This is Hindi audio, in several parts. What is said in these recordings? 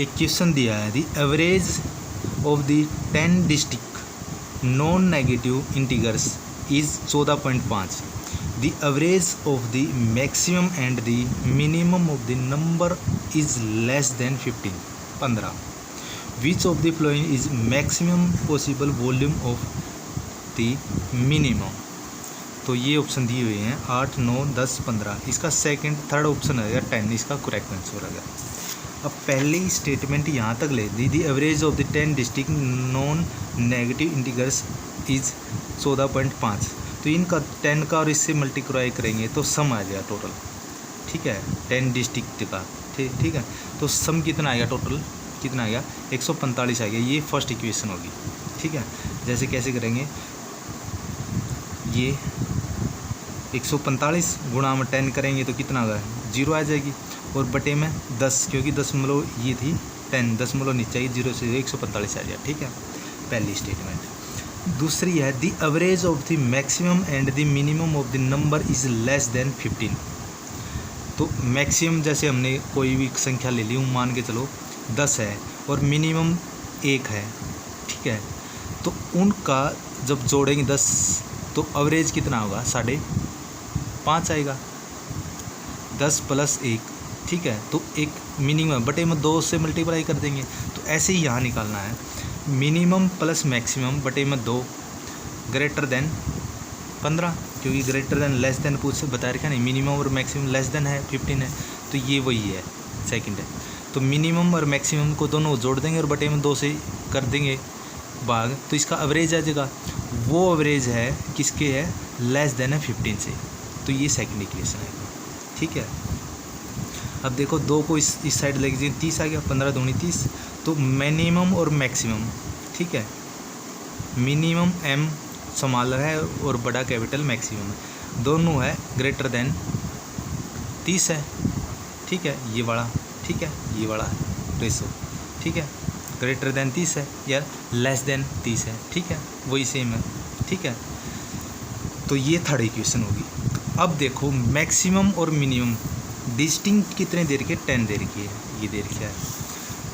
एक क्वेश्चन दिया है, the average of the 10 distinct non negative integers is 14.5. The average of the maximum and the minimum of the number is less than 15. Which of the following is maximum possible volume of the minimum. तो ये ऑप्शन दिए हुए हैं 8, 9, 10, 15. इसका थर्ड ऑप्शन रहेगा 10. इसका करेक्ट आंसर रहेगा. अब पहली स्टेटमेंट यहाँ तक ले दी, the average of the 10 distinct non negative integers is 14.5. तो इनका 10 का और इससे मल्टीप्लाई करेंगे तो सम आ जाएगा टोटल. ठीक है, 10 डिस्टिक का. ठीक है, तो सम कितना आएगा, टोटल कितना आएगा, 145 आ गया. ये फर्स्ट इक्वेशन होगी. ठीक है, जैसे कैसे करेंगे, ये 145 गुणा में 10 करेंगे तो कितना होगा, 0 आ जाएगी. और बटे में 10, क्योंकि दशमलव ये थी 10, दशमलव नीचे चाहिए, 0 से 145 आ जाए. ठीक है, पहली स्टेटमेंट. दूसरी है, the average of the maximum and the minimum of the number is less than 15. तो मैक्सिमम जैसे हमने कोई भी संख्या ले ली, मान के चलो 10 है और मिनिमम 1 है. ठीक है, तो उनका जब जोड़ेंगे 10 तो एवरेज कितना होगा, 5.5 आएगा. 10 + 1. ठीक है, तो एक मिनिमम बटे में 2 से मल्टीप्लाई कर देंगे. तो ऐसे ही यहाँ निकालना है, मिनिमम प्लस मैक्सिमम बटे में 2 ग्रेटर देन 15, क्योंकि ग्रेटर देन लेस देन पूछ बता रखा नहीं, मिनिमम और मैक्सिमम लेस देन है 15 है, तो ये वही है सेकंड है. तो मिनिमम और मैक्सिमम को दोनों जोड़ देंगे और बटे में 2 से कर देंगे भाग, तो इसका एवरेज आ जाएगा. वो एवरेज है किसके है, लेस देन है 15 से. तो ये सेकंड इक्वेशन है. ठीक है, अब देखो 2 को इस साइड ले लीजिए, 30 आ गया, 15 दूनी 30. तो मिनिमम और मैक्सिमम, ठीक है, मिनिमम m स्मॉलर है और बड़ा कैपिटल मैक्सिमम है, दोनों है ग्रेटर देन 30 है. ठीक है, ये वाला, ठीक है, ये वाला रेशो. ठीक है, ग्रेटर देन 30 है या लेस देन 30 है. ठीक है, वही सेम है. ठीक है, तो ये थर्ड इक्वेशन होगी. अब देखो मैक्सिमम और मिनिमम डिस्टिंक्ट कितने दे रखी है, 10 दे रखी है, ये दे रखा है.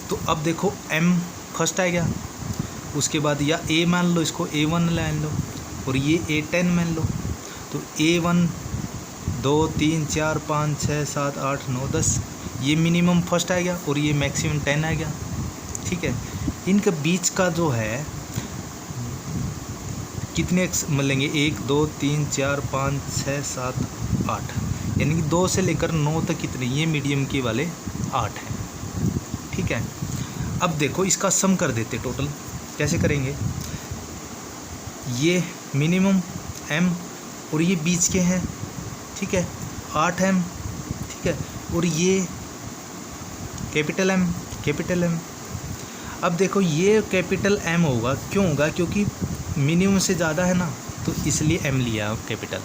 तो अब देखो m फर्स्ट आ गया, उसके बाद या a मान लो, इसको a1 मान लो, और ये a10 मान लो. तो a1 2 3 4 5 6 7 8 9 10, ये मिनिमम फर्स्ट आ गया और ये मैक्सिमम 10 आ गया. ठीक है, इनके बीच का जो है कितने मिलेंगे, 1 2 3 4 5 6 7 8, यानी कि 2 से लेकर 9 तक कितने, ये मीडियम के वाले 8 हैं. ठीक है, अब देखो इसका सम कर देते टोटल. कैसे करेंगे, ये मिनिमम m और ये बीच के हैं. ठीक है, 8m. ठीक है, और ये कैपिटल M. अब देखो ये कैपिटल M होगा, क्यों होगा, क्योंकि मिनिमम से ज़्यादा है ना, तो इसलिए m लिया कैपिटल.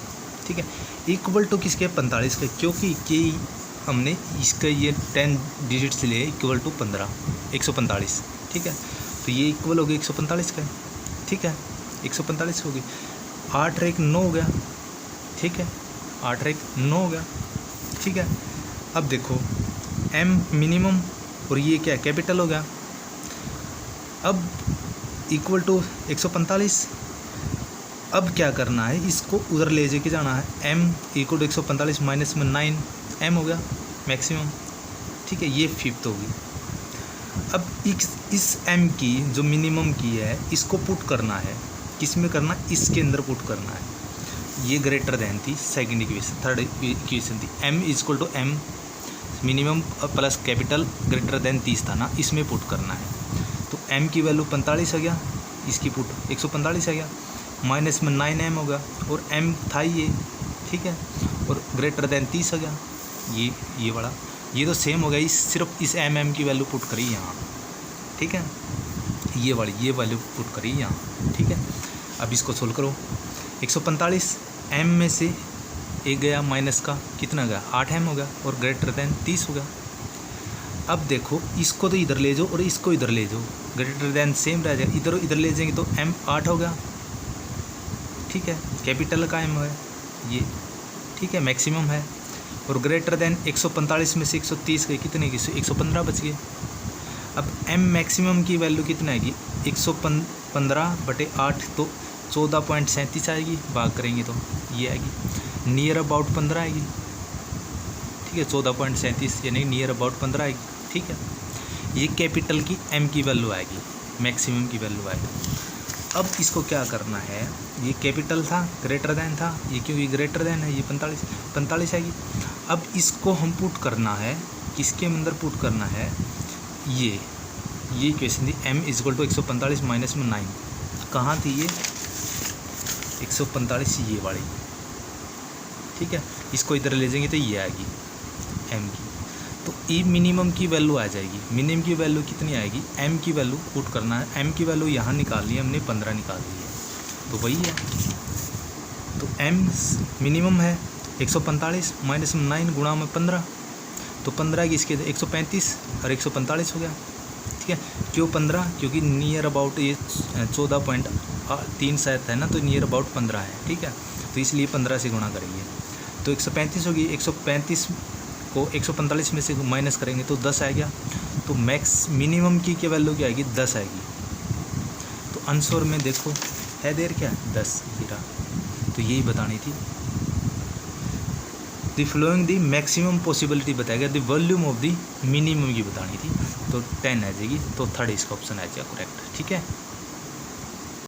ठीक है, इक्वल टू किसके, 45 के, क्योंकि कि हमने इसका ये 10 डिजिट्स लिए इक्वल टू 15, 145. ठीक है, तो ये इक्वल हो गया 145 का. ठीक है, 145 हो गई. 8 और 1 9 हो गया. ठीक है, 8 और 1 9 हो गया. ठीक है, अब देखो m मिनिमम और ये क्या कैपिटल हो गया. अब इक्वल टू 145. अब क्या करना है, इसको उधर ले जाके जाना है. m इक्वल टू 145 माइनस में 9m हो गया मैक्सिमम. ठीक है, ये फिफ्थ होगी. अब इस m की जो मिनिमम की है इसको पुट करना है, किस में करना, इसके अंदर पुट करना है. ये ग्रेटर देन थी सेकंड इक्वेशन, थर्ड इक्वेशन थी m equal to m minimum plus capital greater than 30 था ना, इसमें पुट करना है. तो m की वैल्यू 45 आ गया, इसकी पुट 145 आ गया, माइनस में 9m होगा और m था ये. ठीक है, और ग्रेटर देन 30 आ गया, ये वाला, ये तो सेम हो गया. सिर्फ इस m की वैल्यू पुट करी यहाँ. ठीक है, ये वैल्यू पुट करी यहाँ. ठीक है, अब इसको सोल्व करो. 145 m में से एक गया माइनस का, कितना गया, 8m हो गया और ग्रेटर देन 30 हो गया. अब देखो इसको तो इधर ले जाओ और इसको इधर ले जाओ, ग्रेटर देन सेम रह जाएगा, इधर ले जाएंगे तो m 8 हो गया. ठीक है, कैपिटल का m है ये. ठीक है, मैक्सिमम है. और ग्रेटर देन 145 में से 130 गए, कितने की, 115 बच गए. अब एम मैक्सिमम की वैल्यू कितनी आएगी 115/8 तो 14.37 आएगी, भाग करेंगे तो ये आएगी। नियर अबाउट 15 आएगी, ठीक है, 14.37 यानी नियर अबाउट 15 आएगी, ठीक है। ये कैपिटल की एम की वैल्यू आएगी, मैक्सिमम की वैल्यू आएगी। अब इसको क्या करना है, ये कैपिटल था, ग्रेटर देन था, ये क्योंकि ग्रेटर देन है, ये 45 आएगी। अब इसको हम पुट करना है, किसके अंदर पुट करना है, ये इक्वेशन थी m इजक्वल टू 145 माइनस में 9, कहाँ थी ये 145, ये वाली, ठीक है। इसको इधर ले जाएंगे तो ये आएगी m की, तो ई मिनिमम की वैल्यू आ जाएगी। मिनिमम की वैल्यू कितनी आएगी, m की वैल्यू पुट करना है, m की वैल्यू यहाँ निकाल ली हमने, 15 निकाल ली है, तो वही है। तो m मिनिमम है 145 माइनस में 9 गुणा में 15, तो 15 की इसके 135 और 145 हो गया, ठीक है। क्यों 15, क्योंकि नियर अबाउट ये 14.3 शायद है ना, तो नियर अबाउट 15 है, ठीक है, तो इसलिए 15 से गुणा करेंगे तो 135 होगी। 135 को 145 में से माइनस करेंगे तो 10 आएगा, तो मैक्स मिनिमम की क्या वैल्यू क्या आएगी, 10 आएगी। तो आंसर में देखो है देर क्या 10 हीरा, तो यही बतानी थी। The flowing the maximum possibility बताया गया, the volume of the minimum की बतानी थी, तो 10 आ जाएगी, तो थर्ड इसका ऑप्शन आ जाएगा करेक्ट, ठीक है।